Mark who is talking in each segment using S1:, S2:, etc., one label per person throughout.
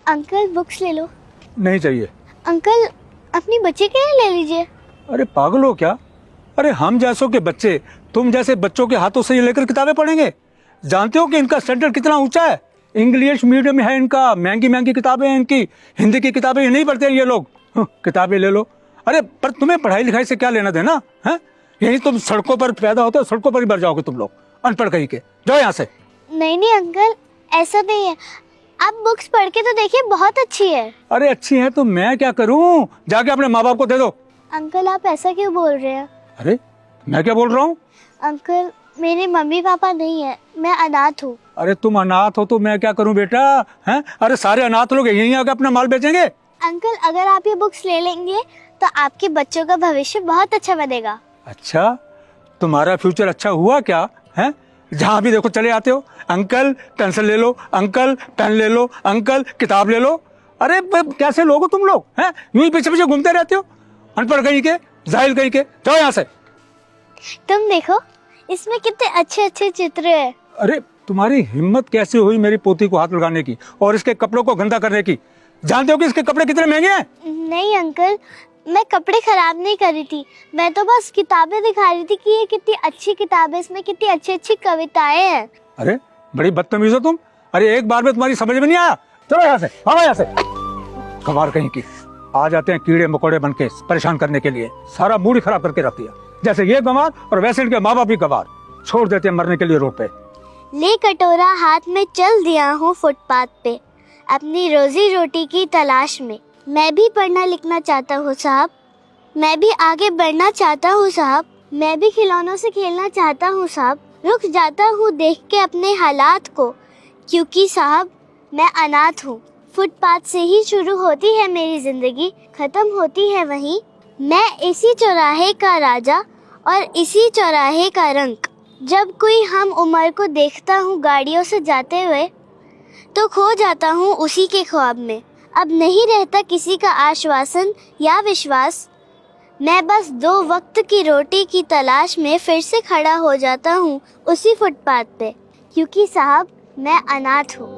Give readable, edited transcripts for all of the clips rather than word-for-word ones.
S1: Uncle books ले लो।
S2: नहीं चाहिए।
S1: अंकल अपनी बच्चे के लिए ले लीजिए।
S2: अरे पागल हो क्या? अरे हम जैसों के बच्चे तुम जैसे बच्चों के हाथों से ये लेकर किताबें पढ़ेंगे? जानते हो कि इनका स्टैंडर्ड कितना ऊंचा है? इंग्लिश मीडियम है इनका, महंगी महंगी किताबें हैं इनकी, हिंदी की किताबें ये नहीं पढ़ते हैं ये लोग। किताबें ले लो। अरे पर तुम्हें पढ़ाई लिखाई से क्या लेना देना है? यही तुम सड़कों पर पैदा होते हो, सड़कों पर ही मर जाओगे तुम लोग, अनपढ़ कहीं के। जाओ यहाँ से।
S1: नहीं अंकल, ऐसा नहीं है। आप बुक्स पढ़ के तो देखिए, बहुत अच्छी है।
S2: अरे अच्छी है तो मैं क्या करूँ? जाके अपने माँ बाप को दे दो।
S1: अंकल आप ऐसा क्यों बोल रहे हैं?
S2: अरे मैं क्या बोल रहा हूँ?
S1: अंकल मेरे मम्मी पापा नहीं है, मैं अनाथ हूँ।
S2: अरे तुम अनाथ हो तो मैं क्या करूँ बेटा? हैं? अरे सारे अनाथ लोग यहीं आके अपना माल बेचेंगे।
S1: अंकल अगर आप ये बुक्स ले लेंगे तो आपके बच्चों का भविष्य बहुत अच्छा बनेगा।
S2: अच्छा, तुम्हारा फ्यूचर अच्छा हुआ क्या है? जहाँ भी देखो चले आते हो, अंकल पेंसिल ले लो, अंकल पेन ले लो, अंकल किताब ले लो। अरे कैसे लोग हो तुम लोग? हैं? यूं ही पीछे पीछे घूमते रहते हो, अनपढ़ कहीं के, जाहिल कहीं के। जाओ यहाँ से।
S1: तुम देखो इसमें कितने अच्छे अच्छे चित्र है।
S2: अरे तुम्हारी हिम्मत कैसे हुई मेरी पोती को हाथ लगाने की और इसके कपड़ों को गंदा करने की? जानते हो कि इसके कपड़े कितने महंगे हैं?
S1: नहीं अंकल, मैं कपड़े खराब नहीं कर रही थी, मैं तो बस किताबें दिखा रही थी कि ये कितनी अच्छी किताब है, इसमें कितनी अच्छी अच्छी कविताएं हैं।
S2: अरे बड़ी बदतमीज हो तुम। अरे एक बार में तुम्हारी समझ में नहीं आया? चलो यहाँ से, भागो यहाँ से। गवार कहीं की, आ जाते हैं कीड़े मकोड़े बन के परेशान करने के लिए। सारा मूड ही खराब करके रख दिया। जैसे ये गंवार और वैसे इनके माँ बाप भी गंवार, छोड़ देते हैं मरने के लिए रोड पे।
S1: ले कटोरा हाथ में चल दिया हूँ फुटपाथ पे, अपनी रोजी रोटी की तलाश में। मैं भी पढ़ना लिखना चाहता हूँ साहब, मैं भी आगे बढ़ना चाहता हूँ साहब, मैं भी खिलौनों से खेलना चाहता हूँ साहब। रुक जाता हूँ देख के अपने हालात को, क्योंकि साहब मैं अनाथ हूँ। फुटपाथ से ही शुरू होती है मेरी जिंदगी, खत्म होती है वहीं। मैं इसी चौराहे का राजा और इसी चौराहे का रंक। जब कोई हम उम्र को देखता हूँ गाड़ियों से जाते हुए, तो खो जाता हूँ उसी के ख्वाब में। अब नहीं रहता किसी का आश्वासन या विश्वास, मैं बस 2 वक्त की रोटी की तलाश में फिर से खड़ा हो जाता हूँ उसी फुटपाथ पे, क्योंकि साहब मैं अनाथ हूँ।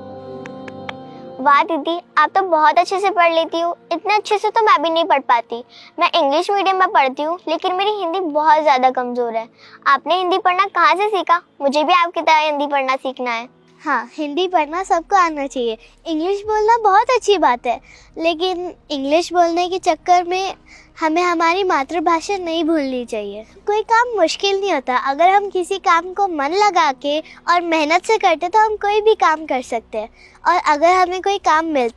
S1: वाह दीदी, आप तो बहुत अच्छे से पढ़ लेती हो। इतने अच्छे से तो मैं भी नहीं पढ़ पाती। मैं इंग्लिश मीडियम में पढ़ती हूँ, लेकिन मेरी हिंदी बहुत ज़्यादा कमज़ोर है। आपने हिंदी पढ़ना कहाँ से सीखा? मुझे भी आपकी तरह हिंदी पढ़ना सीखना है। हाँ, हिंदी पढ़ना सबको आना चाहिए। इंग्लिश बोलना बहुत अच्छी बात है, लेकिन इंग्लिश बोलने के चक्कर में हमें हमारी मातृभाषा नहीं भूलनी चाहिए। कोई काम मुश्किल नहीं होता, अगर हम किसी काम को मन लगा के और मेहनत से करते तो हम कोई भी काम कर सकते हैं। और अगर हमें कोई काम मिलता